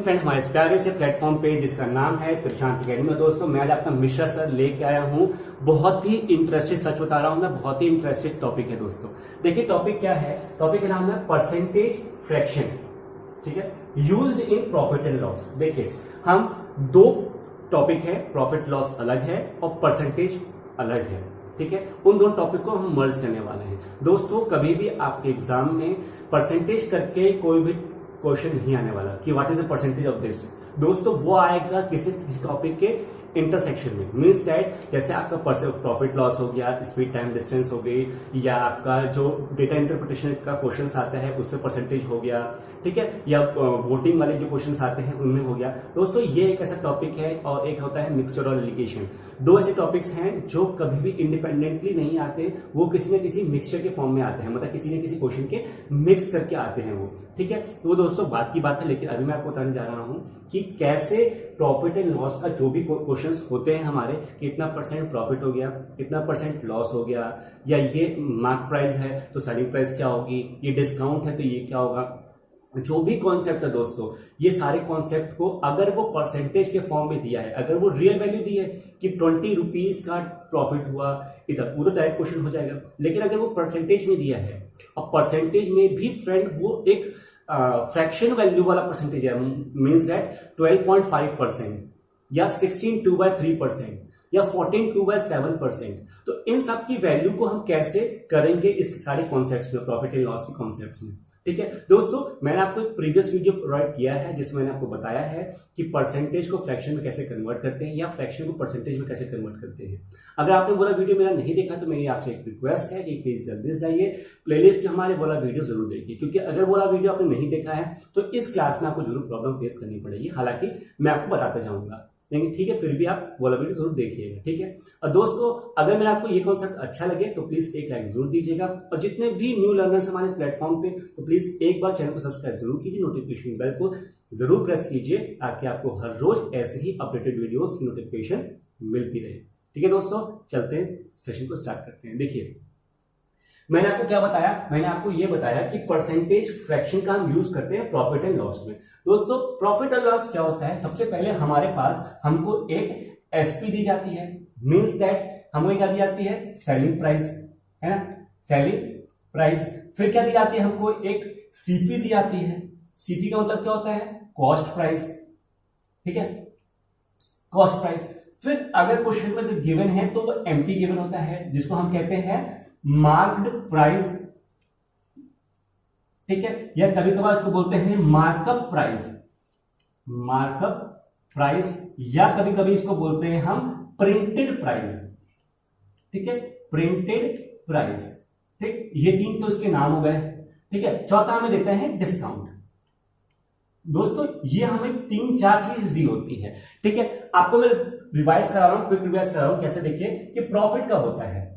Friend हमारे इस प्यारे से प्लेटफॉर्म पे जिसका नाम है प्रशांत अकेडमी। दोस्तों मैं आज आपका मिश्रा सर लेके आया हूँ। बहुत ही इंटरेस्टेड, सच बता रहा हूँ मैं, बहुत ही इंटरेस्टेड टॉपिक है दोस्तों। देखिए टॉपिक क्या है, टॉपिक का नाम है परसेंटेज फ्रैक्शन, ठीक है, used in profit and loss. देखिए हम दो टॉपिक है, प्रॉफिट लॉस अलग है और परसेंटेज अलग है, ठीक है। उन दोनों टॉपिक को हम मर्ज करने वाले हैं दोस्तों। कभी भी आपके एग्जाम में परसेंटेज करके कोई भी क्वेश्चन नहीं आने वाला कि what is the percentage of this. दोस्तों वो आएगा किसी टॉपिक के इंटरसेक्शन में। मीन्स दैट जैसे आपका प्रॉफिट लॉस हो गया, स्पीड टाइम डिस्टेंस हो गई, या आपका जो डेटा इंटरप्रिटेशन का क्वेश्चन आता है उसमें परसेंटेज हो गया, ठीक है, या वोटिंग वाले जो क्वेश्चन आते हैं उनमें हो गया। दोस्तों ये एक ऐसा टॉपिक है और एक होता है मिक्सचर और एलिगेशन। दो ऐसे टॉपिक्स हैं जो कभी भी इंडिपेंडेंटली नहीं आते, वो किसी न किसी मिक्सचर के फॉर्म में आते हैं, मतलब किसी न किसी क्वेश्चन के मिक्स करके आते हैं वो, ठीक है। तो दोस्तों बात की बात है, लेकिन अभी मैं आपको बताने जा रहा हूं कि कैसे प्रॉफिट एंड लॉस का जो भी क्वेश्चंस होते हैं हमारे, कितना परसेंट प्रॉफिट हो गया, कितना परसेंट लॉस हो गया, या ये मार्क प्राइस है तो सेलिंग प्राइस क्या होगी, ये डिस्काउंट है तो ये क्या होगा, जो भी कॉन्सेप्ट है दोस्तों, ये सारे कॉन्सेप्ट को अगर वो परसेंटेज के फॉर्म में दिया है, अगर वो रियल वैल्यू दी है कि 20 रुपीज का प्रॉफिट हुआ इधर, वो तो डायरेक्ट क्वेश्चन हो जाएगा। लेकिन अगर वो परसेंटेज में दिया है और परसेंटेज में भी फ्रेंड वो एक फ्रैक्शन वैल्यू वाला परसेंटेज है, मीन्स दैट 12.5% या 16/3% या 14/7%, तो इन सब की वैल्यू को हम कैसे करेंगे इस सारे कॉन्सेप्ट्स में, प्रॉफिट एंड लॉस के कॉन्सेप्ट्स में, ठीक है। दोस्तों मैंने आपको एक प्रीवियस वीडियो प्रोवाइड किया है जिसमें मैंने आपको बताया है कि परसेंटेज को फ्रैक्शन में कैसे कन्वर्ट करते हैं या फ्रैक्शन को परसेंटेज में कैसे कन्वर्ट करते हैं। अगर आपने बोला वीडियो मेरा नहीं देखा तो मेरी आपसे एक रिक्वेस्ट है कि प्लीज जल्दी से जाइए प्लेलिस्ट में हमारे बोला वीडियो जरूर देखिए, क्योंकि अगर बोला वीडियो आपने नहीं देखा है तो इस क्लास में आपको जरूर प्रॉब्लम फेस करनी पड़ेगी। हालांकि मैं आपको बताता जाऊंगा, लेकिन ठीक है, फिर भी आप वाला वीडियो जरूर देखिएगा, ठीक है। और दोस्तों अगर मेरा आपको ये कॉन्सेप्ट अच्छा लगे तो प्लीज एक लाइक जरूर दीजिएगा, और जितने भी न्यू लर्नर्स हमारे इस प्लेटफॉर्म पे तो प्लीज एक बार चैनल को सब्सक्राइब जरूर कीजिए, नोटिफिकेशन बेल को जरूर प्रेस कीजिए ताकि आपको हर रोज ऐसे ही अपडेटेड वीडियोस की नोटिफिकेशन मिलती रहे, ठीक है। दोस्तों चलते हैं, सेशन को स्टार्ट करते हैं। देखिए मैंने आपको क्या बताया, मैंने आपको ये बताया कि परसेंटेज फ्रैक्शन का हम यूज करते हैं प्रॉफिट एंड लॉस में। दोस्तों प्रॉफिट एंड लॉस क्या होता है, सबसे पहले हमारे पास हमको एक एसपी दी जाती है, मींस दैट हमें क्या दी जाती है, सेलिंग प्राइस, है ना, सेलिंग प्राइस। फिर क्या दी जाती है, हमको एक सीपी दी जाती है। सीपी का मतलब क्या होता है, कॉस्ट प्राइस, ठीक है, कॉस्ट प्राइस। फिर अगर क्वेश्चन में जो गिवन है तो वो एम्प्टी गिवन होता है, जिसको हम कहते हैं मार्क्ड प्राइस, ठीक है, या कभी कभार इसको बोलते हैं मार्कअप प्राइस, मार्कअप प्राइस, या कभी कभी इसको बोलते हैं हम प्रिंटेड प्राइस, ठीक है, प्रिंटेड प्राइस, ठीक। ये तीन तो इसके नाम हो गए, ठीक है। चौथा हमें देते हैं डिस्काउंट। दोस्तों ये हमें 3-4 चीज दी होती है, ठीक है। आपको मैं रिवाइज करा रहा हूं, क्विक रिवाइज करा रहा हूं। कैसे, देखिए कि प्रॉफिट कब होता है,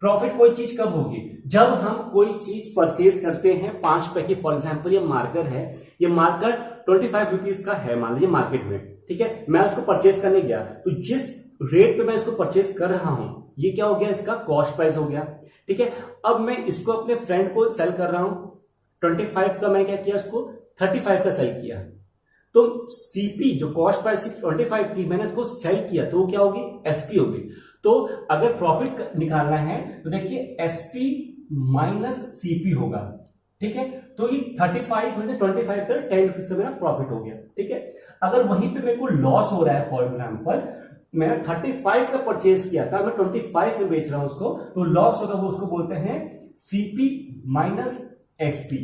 प्रॉफिट कोई चीज कब होगी, जब हम कोई चीज परचेज करते हैं 5 रुपए की। फॉर एग्जांपल ये मार्कर है, ये मार्कर 25 रुपीज का है मान लीजिए मार्केट में, ठीक है। मैं उसको परचेज करने गया तो जिस रेट पे मैं इसको परचेज कर रहा हूं ये क्या हो गया, इसका कॉस्ट प्राइस हो गया, ठीक है। अब मैं इसको अपने फ्रेंड को सेल कर रहा हूं 25 का, मैं क्या किया, उसको 35 का सेल किया, तो सीपी जो कॉस्ट प्राइस 25 थी मैंने उसको सेल किया तो वो क्या होगी, एसपी होगी। तो अगर प्रॉफिट निकालना है तो देखिए एसपी माइनस सीपी होगा, ठीक है। तो ये 35 में से 25 का 10 रुपीज का मेरा प्रॉफिट हो गया, ठीक है। अगर वहीं पे मेरे को लॉस हो रहा है, फॉर एग्जांपल मैंने 35 का परचेज किया था, मैं 25 में बेच रहा हूं उसको, तो लॉस होगा, वो उसको बोलते हैं सीपी माइनस एसपी,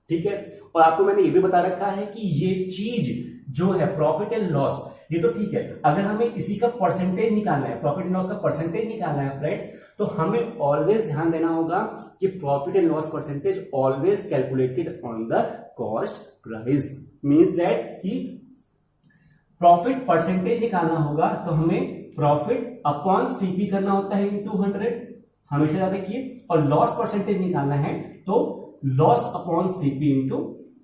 ठीक है। और आपको मैंने ये भी बता रखा है कि ये चीज जो है प्रॉफिट एंड लॉस, ये तो ठीक है, अगर हमें इसी का परसेंटेज निकालना है, प्रॉफिट एंड लॉस का परसेंटेज निकालना है फ्रेंड्स, तो हमें ऑलवेज ध्यान देना होगा कि profit and loss percentage always calculated on the cost price. Means that कि प्रॉफिट परसेंटेज निकालना होगा तो हमें प्रॉफिट अपॉन सीपी करना होता है इनटू 100, हमेशा याद रखिए। और लॉस परसेंटेज निकालना है तो लॉस अपॉन सीपी इंटू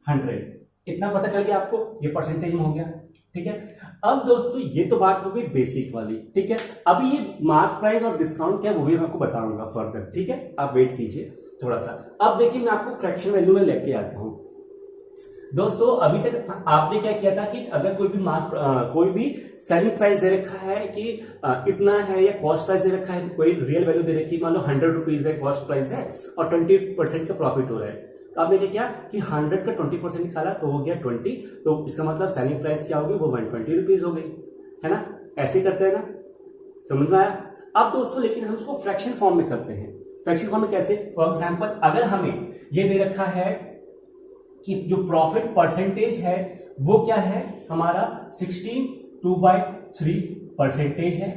100। इतना पता चल गया आपको, ये परसेंटेज में हो गया, ठीक है। अब दोस्तों ये तो बात हो गई बेसिक वाली, ठीक है। अभी ये मार्क प्राइस और डिस्काउंट क्या है वो भी मैं आपको बताऊंगा फर्दर, ठीक है। आप वेट कीजिए थोड़ा सा। अब देखिए मैं आपको फ्रैक्शन वैल्यू में लेके आता हूं। दोस्तों अभी तक आपने क्या किया था कि अगर कोई भी सेलिंग प्राइस दे रखा है कि इतना है, या कॉस्ट प्राइस दे रखा है, कोई रियल वैल्यू दे रखी है, मान लो 100 रुपीज है कॉस्ट प्राइस है और 20% का प्रॉफिट हो रहा है, तो आपने क्या किया कि 100 का 20% निकाला तो हो गया 20, तो इसका मतलब सेलिंग प्राइस क्या होगी, वो 120 रुपीज हो गई, है ना। ऐसे ही करते हैं ना, समझ में आया। अब दोस्तों लेकिन हम उसको फ्रैक्शन फॉर्म में करते हैं। फ्रैक्शन फॉर्म में कैसे, फॉर एग्जाम्पल अगर हमें ये दे रखा है कि जो प्रॉफिट परसेंटेज है वो क्या है हमारा 16/2/3% है,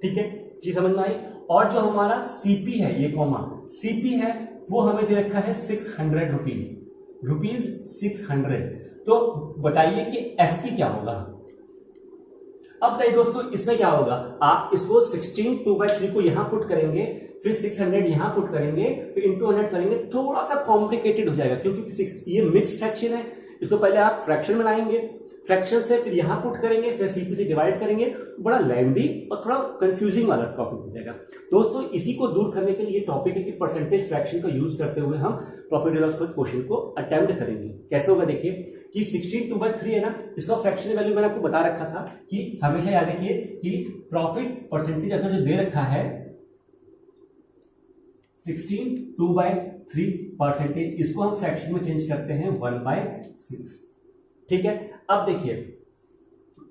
ठीक है, चीज समझ में आई। और जो हमारा सीपी है, ये कॉमा सीपी है, वो हमें दे रखा है 600 रुपीज 600। तो बताइए कि एसपी क्या होगा। अब बताइए दोस्तों इसमें क्या होगा, आप इसको 16/2/3 को यहां पुट करेंगे, फिर 600 यहां पुट करेंगे, फिर इंटू 100 करेंगे, थोड़ा सा कॉम्प्लिकेटेड हो जाएगा क्योंकि ये मिक्स फ्रैक्शन है। इसको पहले आप फ्रैक्शन में लाएंगे, फ्रैक्शन से फिर यहां पुट करेंगे, फिर सीपी से डिवाइड करेंगे, बड़ा लेंथी और थोड़ा कंफ्यूजिंग वाला टॉपिक हो जाएगा। दोस्तों इसी को दूर करने के लिए टॉपिक है कि परसेंटेज फ्रैक्शन का यूज करते हुए हम प्रॉफिट एंड लॉस क्वेश्चन को अटेम्प्ट करेंगे। कैसे होगा देखिए कि 16/2/3 है ना, इसका फ्रैक्शन वैल्यू मैंने आपको बता रखा था कि हमेशा याद रखिए कि प्रॉफिट परसेंटेज अगर जो दे रखा है 16/2/3%, इसको हम फ्रैक्शन में चेंज करते हैं 1/6, ठीक है। अब देखिए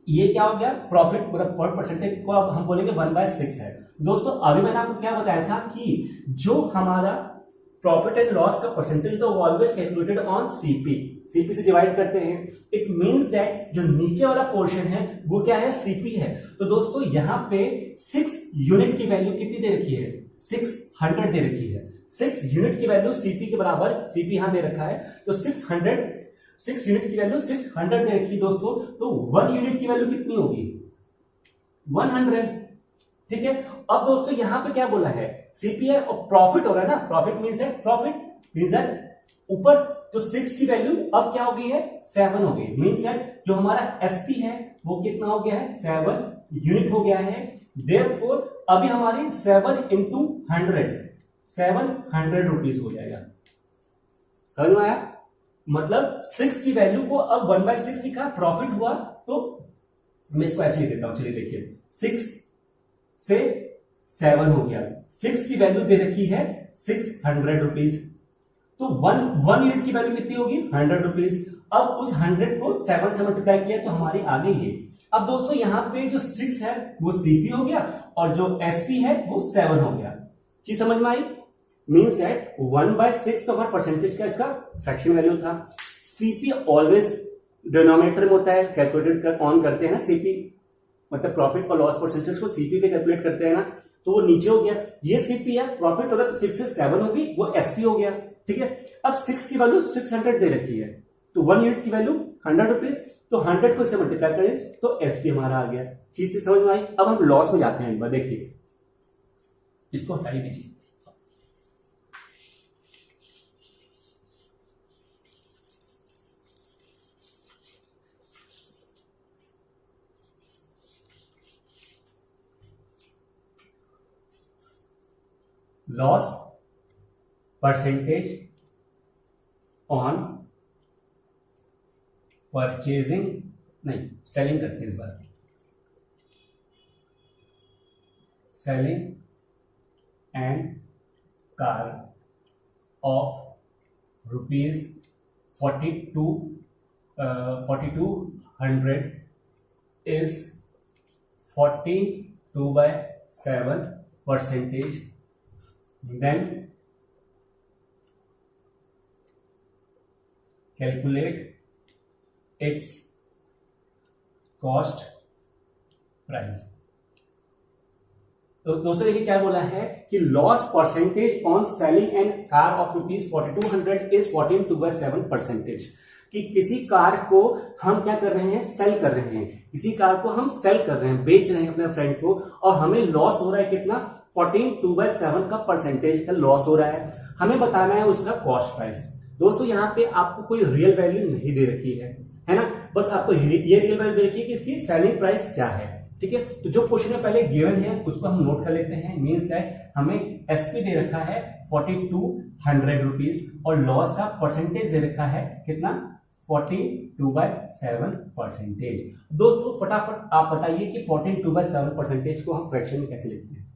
ये क्या हो गया, प्रॉफिट मतलब पर परसेंटेज को अब हम बोलेंगे 1/6 है। दोस्तों अभी मैंने आपको क्या बताया था कि जो हमारा प्रॉफिट एंड लॉस का परसेंटेज तो always calculated on CP, CP से डिवाइड करते हैं। इट मींस दैट जो नीचे वाला पोर्शन है वो क्या है, सीपी है। तो दोस्तों यहां पे 6 यूनिट की वैल्यू कितनी दे रखी है, 600 दे रखी है। 6 यूनिट की वैल्यू सीपी के बराबर, सीपी यहां दे रखा है, तो 6 यूनिट की वैल्यू 600 दे रखी है दोस्तों। तो 1 यूनिट की वैल्यू कितनी होगी, 100, ठीक है। अब दोस्तों यहां पे क्या बोला है, सीपी है और प्रॉफिट हो रहा है ना, प्रॉफिट मींस है, प्रॉफिट मींस है ऊपर, तो 6 की वैल्यू अब क्या हो गई है, 7 हो गई। मींस है जो हमारा एसपी है वो कितना हो गया है, 7 यूनिट हो गया है। देयरफॉर अभी हमारी 7 into 100 700 रुपीज हो जाएगा। समझ में आया, मतलब 6 की वैल्यू को अब 1/6 लिखा, प्रॉफिट हुआ, तो मैं इसको ऐसे लिख देता हूं, चलिए देखिए 6 से 7 हो गया, 6 की वैल्यू दे रखी है 600 रुपीज, तो 1 यूनिट की वैल्यू कितनी होगी, 100 रुपीज। अब उस 100 को 7 से मल्टीप्लाई किया तो हमारी आ गई ये। अब दोस्तों यहां पे जो 6 है वो सीपी हो गया और जो एसपी है वो 7 हो गया। चीज समझ में आई, मींस दैट 1/6 तो हमारा परसेंटेज का इसका फ्रैक्शन वैल्यू था। सीपी ऑलवेज डिनोमिनेटर में होता है, कैलकुलेटेड ऑन करते हैं ना, सीपी मतलब प्रॉफिट और लॉस परसेंटेज को सीपी पे कैलकुलेट करते हैं ना, तो वो नीचे हो गया, ये सीपी है, प्रॉफिट होगा तो 6 से 7 होगी, वो एसपी हो गया, ठीक है। अब 6 की वैल्यू 600 दे रखी है, तो 1 यूनिट की वैल्यू 100 रुपीज, तो 100 को इससे मल्टीप्लाई करें तो एसपी हमारा आ गया। चीज से समझ में आई। अब हम लॉस में जाते हैं एक बार, देखिए इसको हटाई दीजिए। लॉस परसेंटेज ऑन परचेजिंग, नहीं सेलिंग करते हैं इस बार, सेलिंग एंड कार of ₹4200 is 42/7%, then calculate its cost price। तो दोस्तों देखिए क्या बोला है कि loss percentage on selling and कार ऑफ ₹4200 इज 42/7%, कि किसी कार को हम क्या कर रहे हैं, सेल कर रहे हैं, किसी कार को हम सेल कर रहे हैं, बेच रहे हैं अपने फ्रेंड को, और हमें लॉस हो रहा है कितना, 42/7 का परसेंटेज का लॉस हो रहा है। हमें बताना है उसका कॉस्ट प्राइस। दोस्तों यहाँ पे आपको कोई रियल वैल्यू नहीं दे रखी है ना, बस आपको ये रियल वैल्यू दे रखी है कि इसकी सेलिंग प्राइस क्या है, ठीक है। तो जो क्वेश्चन में पहले गिवन है उसको हम नोट कर लेते हैं। मींस है हमें एसपी दे रखा है 4200 रुपीज और लॉस का परसेंटेज दे रखा है कितना, 42/7%। दोस्तों फटाफट आप बताइए कि 42/7% को हम फ्रैक्शन में कैसे लिखते हैं।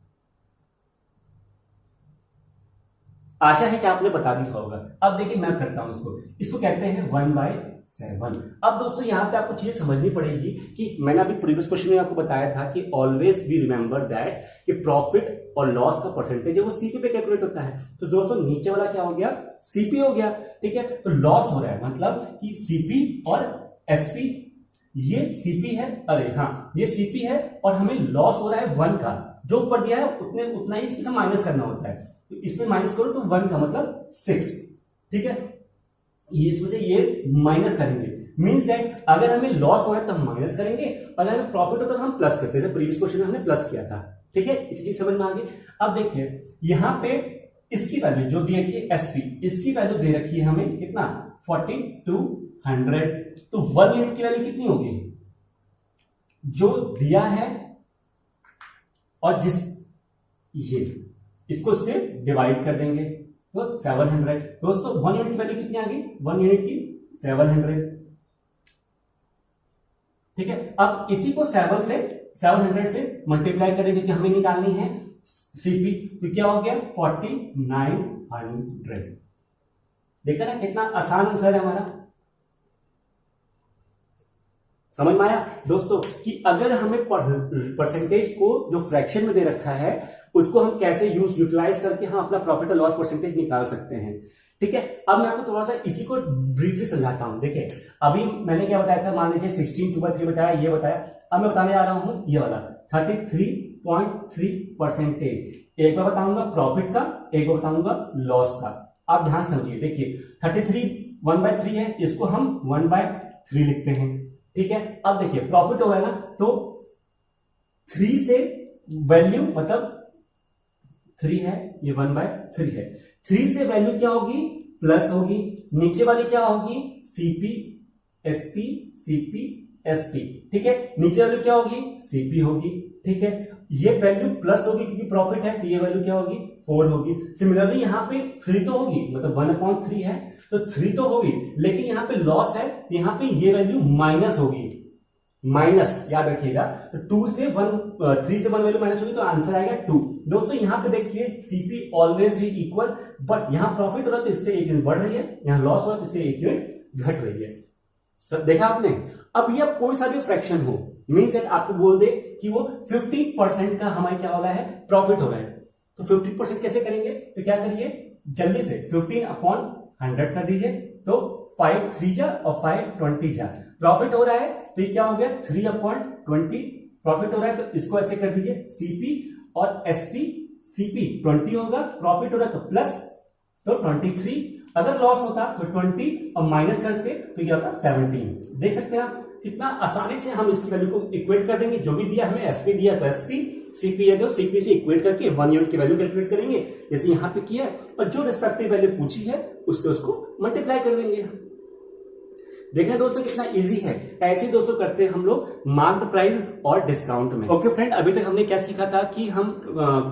आशा है कि आपने बता दिया होगा। अब देखिए मैं करता हूं इसको कहते हैं 1/7। अब दोस्तों यहां पे आपको चीजें समझनी पड़ेगी कि मैंने अभी प्रीवियस क्वेश्चन में आपको बताया था कि ऑलवेज बी रिमेंबर दैट कि प्रॉफिट और लॉस का परसेंटेज है वो सीपी पे कैलकुलेट होता है। तो दोस्तों नीचे वाला क्या हो गया, सीपी हो गया, ठीक है। तो लॉस हो रहा है मतलब कि सीपी और एसपी, ये सीपी है, अरे हाँ ये सीपी है और हमें लॉस हो रहा है 1 का, जो ऊपर दिया है उतना ही इसमें माइनस करना होता है। तो इसमें माइनस करो तो 1 का मतलब 6, ठीक है। ये इसमें से ये माइनस करेंगे, मींस दैट अगर हमें लॉस हो रहा है तो हम माइनस करेंगे, अगर हमें प्रॉफिट होता है तो हम प्लस करते हैं, जैसे प्रीवियस क्वेश्चन में हमने प्लस किया था, ठीक है। इस चीज समझ में आ गई। अब देखिए यहां पे इसकी वैल्यू जो दी रखी है एसपी, इसकी वैल्यू दे रखी है हमें कितना 4200। तो 1 यूनिट की वैल्यू कितनी होगी, जो दिया है और जिस ये इसको इससे डिवाइड कर देंगे तो 700। दोस्तों 1 यूनिट की वैल्यू कितनी आ गई, 1 यूनिट की 700, ठीक है। अब इसी को 700 से मल्टीप्लाई करेंगे क्योंकि हमें निकालनी है सीपी, तो क्या हो गया 4900। देखा ना कितना आसान आंसर है हमारा, समझ में आया दोस्तों कि अगर हमें परसेंटेज को जो फ्रैक्शन में दे रखा है उसको हम कैसे यूटिलाइज करके हम अपना प्रॉफिट और लॉस परसेंटेज निकाल सकते हैं, ठीक है। अब मैं आपको थोड़ा सा इसी को ब्रीफली समझाता हूं। देखिए अभी मैंने क्या बताया था, मान लीजिए 16/2/3 बताया, ये बताया। अब मैं बताने जा रहा हूं ये वाला 33.3%। एक बार बताऊंगा प्रॉफिट का, एक बार बताऊंगा लॉस का। आप ध्यान समझिए, देखिए 33 1/3 है, इसको हम 1/3 लिखते हैं, ठीक है। अब देखिए प्रॉफिट हो रहा है ना, तो 3 से वैल्यू मतलब 3 है, ये 1/3 है, 3 से वैल्यू क्या होगी प्लस होगी, नीचे वाली क्या होगी सीपी एसपी सीपी एसपी, ठीक है। नीचे वाली क्या होगी सीपी होगी, ठीक है। ये वैल्यू प्लस होगी क्योंकि प्रॉफिट है, तो ये वैल्यू क्या होगी 4 होगी। सिमिलरली यहां पे 3 तो होगी, मतलब 1/3 है तो 3 तो होगी, लेकिन यहां पे लॉस है, यहां पे ये वैल्यू माइनस होगी, माइनस याद रखिएगा। तो 3 से 1 वैल्यू माइनस होगी तो आंसर आएगा 2। दोस्तों यहां पे देखिए सीपी ऑलवेज भी इक्वल, बट यहां प्रॉफिट हो रहा है तो इससे 1 यूनिट बढ़ रही है, यहां लॉस हो रहा है तो इससे 1 यूनिट घट रही है। सब देखा आपने। अब ये कोई सा भी फ्रैक्शन हो, मीन्स दैट आपको बोल दे कि वो 50% का हमारे क्या हो रहा है प्रॉफिट हो रहा है, तो 50% कैसे करेंगे, तो क्या करिए जल्दी से 15/100 कर दीजिए, तो 5 3 जा और 5 20 जा, प्रॉफिट हो रहा है तो ये क्या हो गया 3/20 प्रॉफिट हो रहा है, तो इसको ऐसे कर दीजिए सीपी और एसपी, सीपी 20 होगा, प्रॉफिट हो रहा है तो प्लस, तो 23, अगर लॉस होता तो 20 और माइनस करते तो ये होता 17। देख सकते हैं आप कितना आसानी से हम इसकी वैल्यू को इक्वेट कर देंगे, जो भी दिया हमें एसपी दिया तो एसपी, सीपी है तो सीपी से इक्वेट करके 1 यूनिट की वैल्यू कैलकुलेट करेंगे जैसे यहां पे किया, और जो रिस्पेक्टिव वैल्यू पूछी है उससे उसको मल्टीप्लाई कर देंगे। देखें दोस्तों कितना इजी है। ऐसे दोस्तों करते हैं हम लोग मार्क्ड प्राइस और डिस्काउंट में। ओके फ्रेंड, अभी तक हमने क्या सीखा था कि हम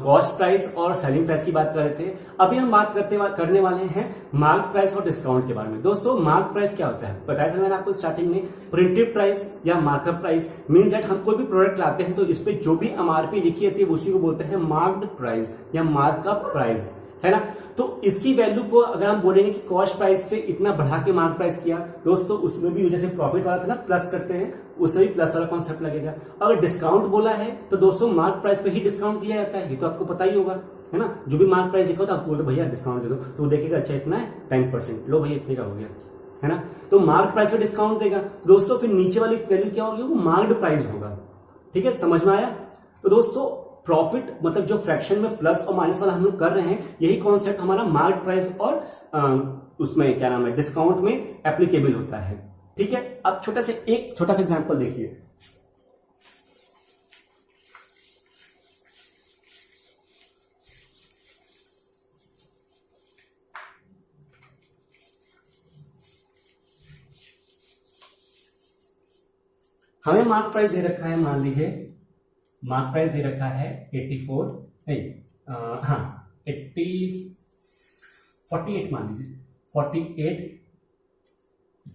कॉस्ट प्राइस और सेलिंग प्राइस की बात कर रहे थे। अभी हम बात करने वाले हैं मार्क प्राइस और डिस्काउंट के बारे में। दोस्तों मार्क प्राइस क्या होता है बताया था मैंने आपको स्टार्टिंग में, प्रिंटेड प्राइस या मार्कअप प्राइस, मीन्स दैट हम कोई भी प्रोडक्ट लाते हैं तो इस पे जो भी एमआरपी लिखी रहती है उसी को बोलते हैं मार्क्ड प्राइस या मार्कअप प्राइस, है ना। तो इसकी वैल्यू को अगर हम बोलेंगे कि कॉस्ट प्राइस से इतना बढ़ा के मार्क प्राइस किया, दोस्तों उसमें भी जैसे प्रॉफिट वाला था ना प्लस करते हैं, उसमें भी प्लस वाला कॉन्सेप्ट लगेगा। अगर डिस्काउंट बोला है तो दोस्तों मार्क प्राइस पे ही डिस्काउंट दिया जाता है, ये तो आपको पता ही होगा, है ना। जो भी मार्क प्राइस लिखा होता है आपको बोलते भैया डिस्काउंट दे दो, तो वो देखेगा अच्छा इतना है 10%, लो भैया इतने का हो गया, है ना। तो मार्क प्राइस पे डिस्काउंट देगा दोस्तों, फिर नीचे वाली वैल्यू क्या होगी वो मार्क्ड प्राइस होगा, ठीक है, समझ में आया। तो दोस्तों प्रॉफिट मतलब जो फ्रैक्शन में प्लस और माइनस वाला हम लोग कर रहे हैं, यही कॉन्सेप्ट हमारा मार्क प्राइस और उसमें क्या नाम है डिस्काउंट में एप्लीकेबल होता है, ठीक है। अब एक छोटा सा एग्जांपल देखिए। हमें मार्क प्राइस दे रखा है, मान लीजिए मार्क प्राइस दे रखा है 84 नहीं 48 मान लीजिए 48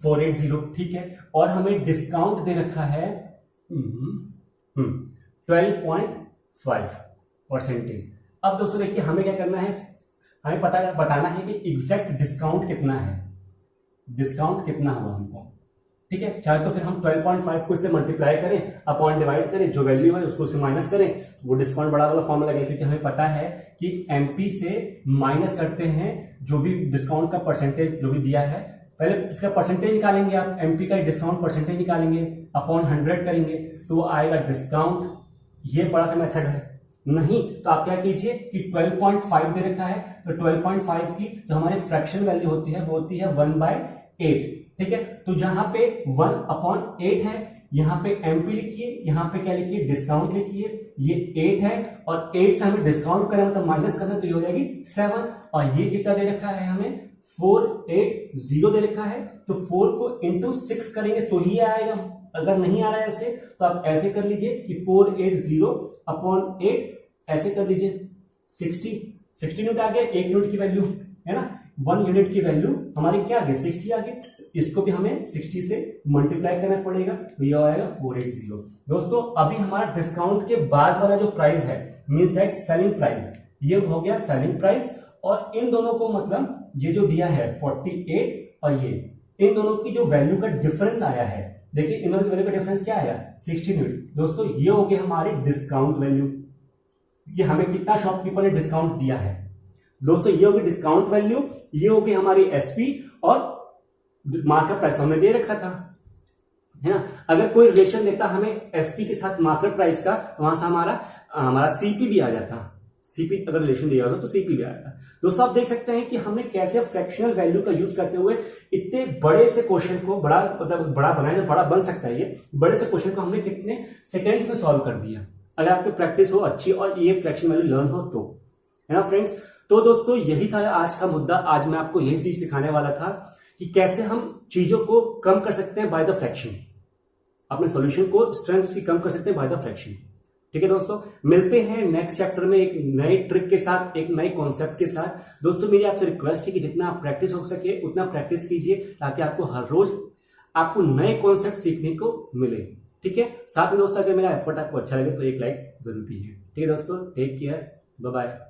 480, ठीक है। और हमें डिस्काउंट दे रखा है 12.5%। अब दोस्तों देखिए हमें क्या करना है, हमें बताना है कि एग्जैक्ट डिस्काउंट कितना है, डिस्काउंट कितना हुआ हमको, ठीक है। चाहे तो फिर हम 12.5 को इससे मल्टीप्लाई करें, अपॉन डिवाइड करें, जो वैल्यू है उसको उससे माइनस करें, वो डिस्काउंट बड़ा वाला फॉर्मूला लगेगा, क्योंकि हमें पता है कि एमपी से माइनस करते हैं जो भी डिस्काउंट का परसेंटेज जो भी दिया है। पहले इसका परसेंटेज निकालेंगे, आप एमपी का डिस्काउंट परसेंटेज निकालेंगे, अपॉन 100 करेंगे तो वो आएगा डिस्काउंट। ये बड़ा सा मेथड है। नहीं तो आप क्या कीजिए कि 12.5 दे रखा है, तो 12.5 की जो हमारी फ्रैक्शन वैल्यू होती है वो होती है 1/8, ठीक है। तो जहां पे 1/8 है, यहां पे एमपी लिखिए, यहां पे क्या लिखिए, डिस्काउंट लिखिए। ये 8 है और 8 से हमें डिस्काउंट करें मतलब माइनस करना, तो ये हो जाएगी 7। और ये कितना दे रखा है हमें, 480 दे रखा है। तो 4 को इंटू 6 करेंगे तो ही आएगा, अगर नहीं आ रहा है ऐसे तो आप ऐसे कर लीजिए कि 480/8 ऐसे कर लीजिए, 60 यूनिट आ गया, 1 यूनिट की वैल्यू है ना, 1 यूनिट की वैल्यू हमारी क्या आ गई, 60 आ गई। इसको भी हमें 60 से मल्टीप्लाई करना पड़ेगा, तो ये आएगा 480। दोस्तों अभी हमारा डिस्काउंट के बाद वाला जो प्राइस है मींस दैट सेलिंग प्राइस, ये हो गया सेलिंग प्राइस। और इन दोनों को मतलब ये जो दिया है 48 और ये इन दोनों की जो वैल्यू का डिफरेंस आया है, देखिए इन दोनों की वैल्यू का डिफरेंस क्या आया, 60 यूनिट। दोस्तों ये हो गया हमारी डिस्काउंट वैल्यू, कि हमें कितना शॉपकीपर ने डिस्काउंट दिया है। दोस्तों ये होगी डिस्काउंट वैल्यू, ये होगी हमारी एसपी, और मार्केट प्राइस हमने दे रखा था, है ना। अगर कोई रिलेशन देता हमें एसपी के साथ मार्केट प्राइस का, वहां से हमारा सीपी भी आ जाता, सीपी अगर रिलेशन दिया होता तो सीपी भी आया था। दोस्तों आप देख सकते हैं कि हमने कैसे फ्रैक्शनल वैल्यू का यूज करते हुए इतने बड़े से क्वेश्चन को बड़ा बनाया, तो बड़ा बन सकता है। ये बड़े से क्वेश्चन को हमने कितने सेकेंड्स में सॉल्व कर दिया, अगर आपकी प्रैक्टिस हो अच्छी और ये फ्रैक्शन वैल्यू लर्न हो तो, है ना फ्रेंड्स। तो दोस्तों यही था आज का मुद्दा। आज मैं आपको यही चीज सिखाने वाला था कि कैसे हम चीजों को कम कर सकते हैं बाय द फ्रैक्शन, अपने सॉल्यूशन को स्ट्रेंथ उसकी कम कर सकते हैं बाय द फ्रैक्शन। ठीक है दोस्तों, मिलते हैं नेक्स्ट चैप्टर में एक नए ट्रिक के साथ, एक नए कॉन्सेप्ट के साथ। दोस्तों मेरी आपसे रिक्वेस्ट है कि जितना आप प्रैक्टिस हो सके उतना प्रैक्टिस कीजिए, ताकि आपको हर रोज आपको नए कॉन्सेप्ट सीखने को मिले। ठीक है, साथ में दोस्तों अगर मेरा एफर्ट आपको अच्छा लगे तो एक लाइक जरूर कीजिए। ठीक है दोस्तों, टेक केयर, बाय बाय।